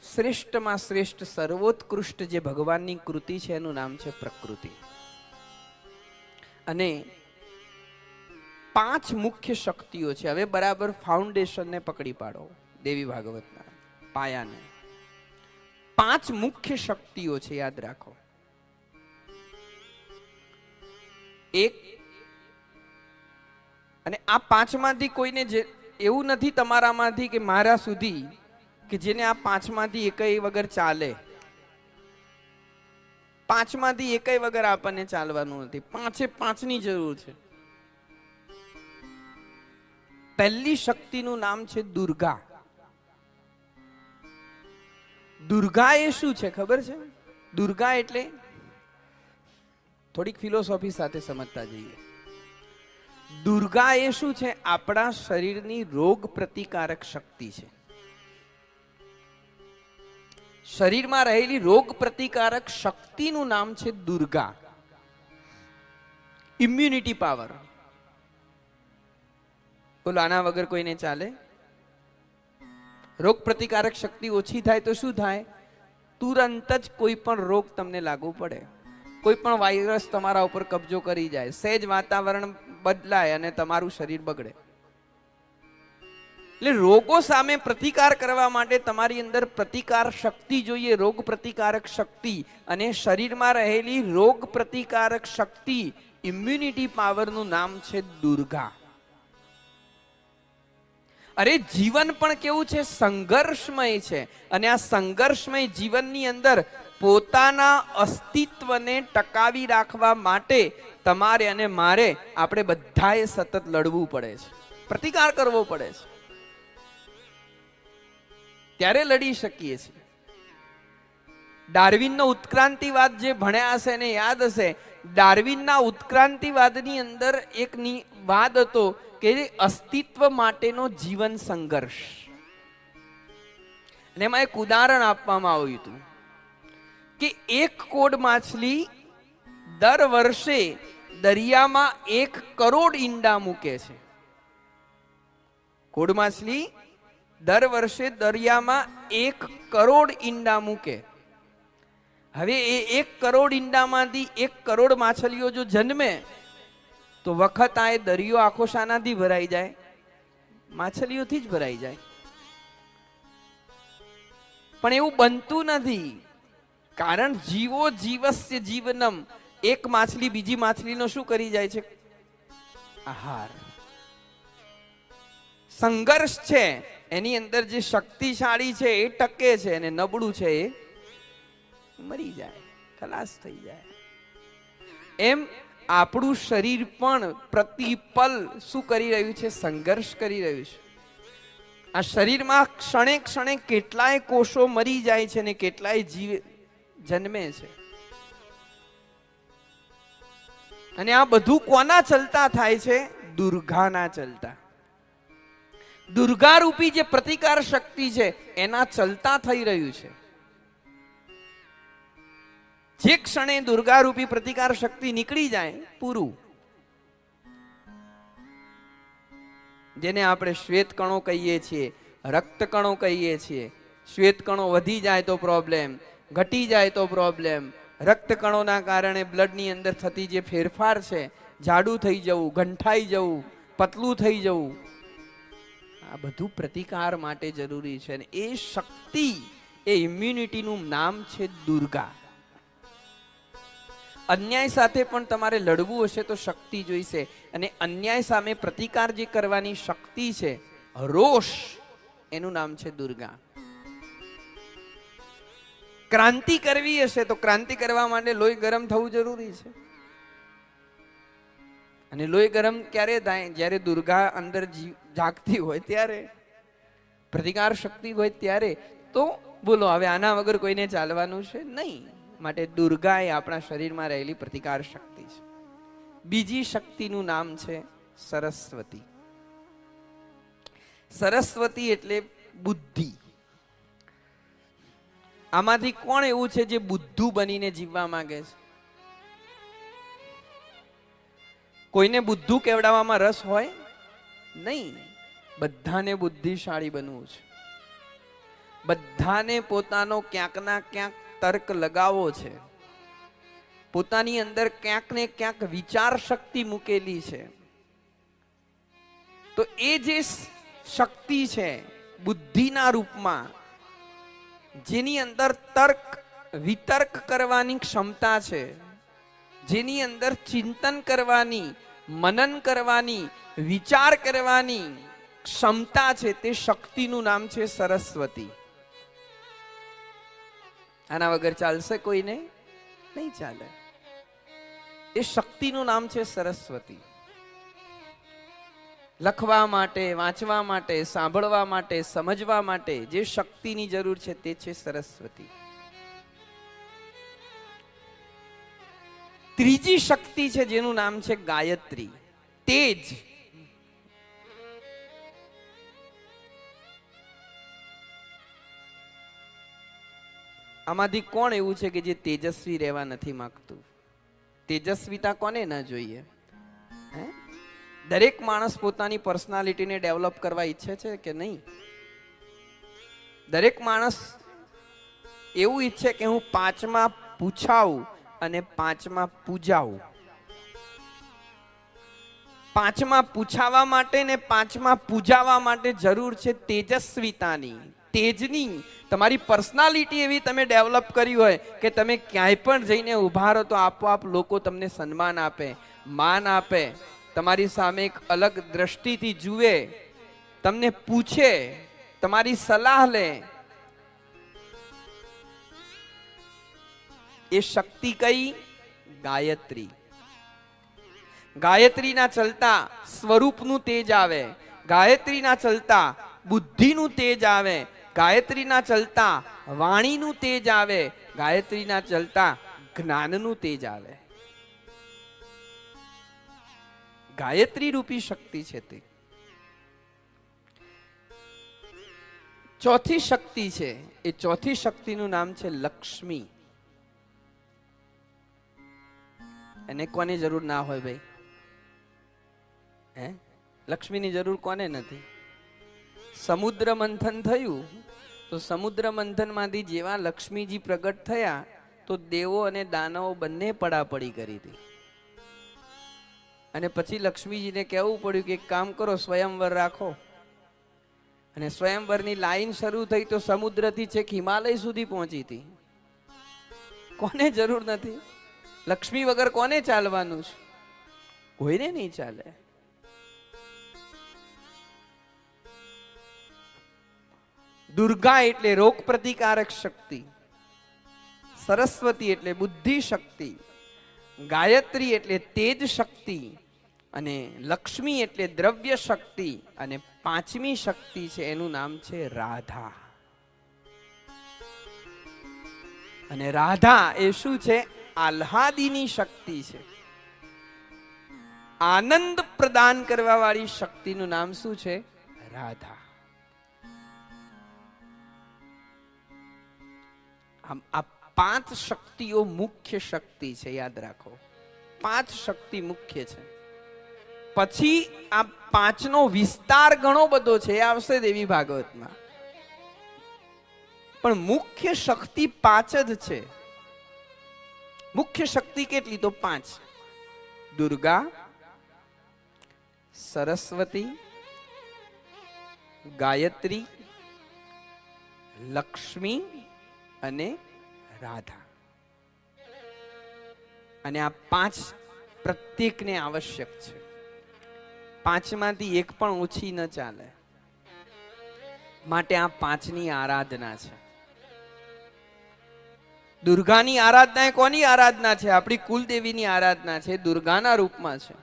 શ્રેષ્ઠમાં શ્રેષ્ઠ સર્વોત્કૃષ્ટ જે ભગવાનની કૃતિ છે એનું નામ છે પ્રકૃતિ. અને 5 મુખ્ય શક્તિઓ છે. હવે બરાબર ફાઉન્ડેશનને પકડી પાડો, દેવી ભાગવતના પાયાને. 5 મુખ્ય શક્તિઓ છે, યાદ રાખો. એક, અને આ 5માંથી કોઈને એવું નથી તમારામાંથી કે મારા સુધી કે જેને આ 5માંથી એકય વગર ચાલે. 5માંથી એકય વગર આપણને ચાલવાનું નથી. 5ની જરૂર છે. પહેલી શક્તિનું નામ છે દુર્ગા. દુર્ગા એ શું છે ખબર છે? દુર્ગા એટલે થોડીક ફિલોસોફી સાથે સમજતા જઈએ. દુર્ગા એ શું છે? આપણા શરીરની રોગ પ્રતિકારક શક્તિ છે. શરીરમાં રહેલી રોગ પ્રતિકારક શક્તિનું નામ છે દુર્ગા. Immunity power. બોલો, આના વગર કોઈને ચાલે? રોગ પ્રતિકારક શક્તિ ઓછી થાય તો શું થાય? તુરંત જ કોઈ પણ રોગ તમને લાગુ પડે. કોઈ પણ વાયરસ તમારા ઉપર કબજો કરી જાય, સહેજ વાતાવરણ બદલાય અને તમારું શરીર બગડે. એટલે રોગો સામે પ્રતિકાર કરવા માટે તમારી અંદર પ્રતિકાર શક્તિ જોઈએ, રોગ પ્રતિકારક શક્તિ. અને શરીરમાં રહેલી રોગ પ્રતિકારક શક્તિ, ઇમ્યુનિટી પાવરનું નામ છે દુર્ગા. અરે જીવન પણ કેવું છે? સંઘર્ષમય છે. અને આ સંઘર્ષમય જીવનની અંદર પોતાના અસ્તિત્વને ટકાવી રાખવા માટે તમારે અને મારે, આપણે બધાએ સતત લડવું પડે છે, પ્રતિકાર કરવો પડે છે. ત્યારે લડી શકીએ છીએ. ડાર્વિનનો ઉત્ક્રાંતિવાદ જે ભણ્યા હશે એને યાદ હશે. ડાર્વિનના ઉત્ક્રાંતિવાદની અંદર એક વાદ હતો કે અસ્તિત્વ માટેનો જીવન સંઘર્ષ. અને એમાં એક ઉદાહરણ આપવામાં આવ્યું હતું કે એક કોડ માછલી દર વર્ષે દરિયામાં 1 કરોડ ઈંડા મૂકે છે. કોડ માછલી દર વર્ષે દરિયામાં 1 કરોડ ઈંડા મૂકે. હવે એ 1 કરોડ ઈંડામાંથી 1 કરોડ માછલીઓ જો જન્મે તો વખત આ દરિયો આખો શાનાથી ભરાઈ જાય? માછલીઓથી જ ભરાઈ જાય. પણ એવું બનતું નથી, કારણ જીવો જીવસ્ય જીવનમ. એક માછલી બીજી માછલીનો શું કરી જાય છે? આહાર. સંઘર્ષ છે, એની અંદર જે શક્તિશાળી છે એ ટકે છે, અને નબળું છે એ મરી જાય, ખલાસ થઈ જાય. એમ આપણું શરીર પણ પ્રતિપલ શું કરી રહ્યું છે? સંઘર્ષ કરી રહ્યું છે. આ શરીરમાં ક્ષણે ક્ષણે કેટલાય કોષો મરી જાય છે ને કેટલાય જીવ જન્મે છે. અને આ બધું કોના ચલતા થાય છે? દુર્ગાના ચલતા. દુર્ગા રૂપી જે પ્રતિકાર શક્તિ છે એના ચલતા થઈ રહ્યું છે. જે ક્ષણે દુર્ગા રૂપી પ્રતિકાર શક્તિ નીકળી જાય, પૂરું. જેને આપણે શ્વેત કણો કહીએ છીએ, રક્ત કણો કહીએ છીએ. શ્વેત કણો વધી જાય તો પ્રોબ્લેમ, ઘટી જાય તો પ્રોબ્લેમ. રક્ત કણોના કારણે બ્લડની અંદર થતી જે ફેરફાર છે, જાડું થઈ જવું, ગંઠાઈ જવું, પતલું થઈ જવું, આ બધું પ્રતિકાર માટે જરૂરી છે. અને એ શક્તિ, એ ઇમ્યુનિટીનું નામ છે દુર્ગા. અન્યાય સાથે પણ તમારે લડવું હશે તો શક્તિ જોઈશે. અને અન્યાય સામે પ્રતિકાર જે કરવાની શક્તિ છે, રોષ, એનું નામ છે દુર્ગા. ક્રાંતિ કરવી હશે તો ક્રાંતિ કરવા માટે લોહી ગરમ થવું જરૂરી છે. અને લોહી ગરમ ક્યારે થાય? જ્યારે દુર્ગા અંદર જાગતી હોય ત્યારે, પ્રતિકાર શક્તિ હોય ત્યારે. તો બોલો, હવે આના વગર કોઈને ચાલવાનું છે નહીં. માટે દુર્ગા એ આપણા શરીરમાં રહેલી પ્રતિકાર શક્તિ છે. બીજી શક્તિનું નામ છે સરસ્વતી. સરસ્વતી એટલે બુદ્ધિ. આમાંથી કોણ એવું છે જે બુદ્ધુ બનીને જીવવા માંગે છે? કોઈને બુદ્ધુ કેવડાવવામાં રસ હોય નહીં. બધાને બુદ્ધિશાળી બનવું છે. બધાને પોતાનો ક્યાંકના ક્યાંક તર્ક લગાવો છે, પોતાની અંદર ક્યાંક ને ક્યાંક વિચાર શક્તિ મૂકેલી છે. તો એ જે શક્તિ છે બુદ્ધિના રૂપમાં, જેની અંદર તર્ક વિતર્ક કરવાની ક્ષમતા છે, જેની અંદર ચિંતન કરવાની, મનન કરવાની, વિચાર કરવાની ક્ષમતા છે, તે શક્તિનું નામ છે સરસ્વતી. આના વગર ચાલશે કોઈને? નહીં ચાલે. એ શક્તિનું નામ છે સરસ્વતી. લખવા માટે, વાંચવા માટે, સાંભળવા માટે, સમજવા માટે જે શક્તિની જરૂર છે તે છે સરસ્વતી. ત્રીજી શક્તિ છે જેનું નામ છે ગાયત્રી, તેજ. આમાંથી કોણ એવું છે કે જે તેજસ્વી રહેવા નથી માંગતું? તેજસ્વીતા કોને ના જોઈએ? દરેક માણસ પોતાની પર્સનાલિટીને ડેવલપ કરવા ઈચ્છે છે કે નહીં? દરેક માણસ એવું ઈચ્છે કે હું 5માં પૂછાવું અને 5માં પૂજાવું. 5માં પૂછાવા માટે ને 5માં પૂજાવા માટે જરૂર છે તેજસ્વીતાની, તેજની. તમારી પર્સનાલિટી એવી તમે ડેવલપ કરી હોય કે તમે ક્યાંય પણ જઈને ઉભા રહો તો આપોઆપ લોકો તમને સન્માન આપે, માન આપે, તમારી સામે એક અલગ દ્રષ્ટિથી જુએ, તમને પૂછે, તમારી સલાહ લે. એ શક્તિ કઈ? ગાયત્રી. ગાયત્રીના ચલતા સ્વરૂપનું તેજ આવે, ગાયત્રીના ચલતા બુદ્ધિનું તેજ આવે, ગાયત્રીના ચલતા વાણીનું તેજ આવે, ગાયત્રીના ચલતા જ્ઞાનનું તેજ આવે. ગાયત્રી રૂપી શક્તિ છે તે. ચોથી શક્તિ છે, એ ચોથી શક્તિનું નામ છે લક્ષ્મી. એને કોની જરૂર ના હોય ભાઈ? લક્ષ્મીની જરૂર કોને નથી? સમુદ્ર મંથન થયું તો સમુદ્ર મંથન માંથી જેવા લક્ષ્મીજી પ્રગટ થયા તો દેવો અને દાનવો બંને પડાપડી કરી હતી. અને પછી લક્ષ્મીજીને કહેવું પડ્યું કે એક કામ કરો, સ્વયંવર રાખો. અને સ્વયંવરની લાઈન શરૂ થઈ તો સમુદ્રથી છેક હિમાલય સુધી પહોંચી હતી. કોને જરૂર નથી? લક્ષ્મી વગર કોને ચાલવાનું છે? કોઈને નહીં ચાલે. દુર્ગા એટલે રોગ પ્રતિકારક શક્તિ, સરસ્વતી એટલે બુદ્ધિ શક્તિ, ગાયત્રી એટલે તેજ શક્તિ, અને લક્ષ્મી એટલે દ્રવ્ય શક્તિ, અને પાંચમી શક્તિ છે એનું નામ છે રાધા. અને રાધા એ શું છે? આહ્લાદીની શક્તિ છે. આનંદ પ્રદાન કરવા વાળી શક્તિનું નામ શું છે? રાધા. આ 5 શક્તિઓ મુખ્ય શક્તિ છે, યાદ રાખો. 5 શક્તિ મુખ્ય છે. પછી આ 5નો વિસ્તાર ઘણો બધો છે, એ આવશે દેવી ભાગવતમાં. પણ મુખ્ય શક્તિ 5 જ છે. મુખ્ય શક્તિ કેટલી? તો 5. દુર્ગા, સરસ્વતી, ગાયત્રી, લક્ષ્મી અને રાધા. અને આ 5 પ્રત્યેકને આવશ્યક છે. 5માંથી એક પણ ઓછી ન ચાલે. માટે આ 5ની આરાધના છે. દુર્ગાની આરાધના એ કોની આરાધના છે? આપણી કુલદેવીની આરાધના છે, દુર્ગાના રૂપમાં છે.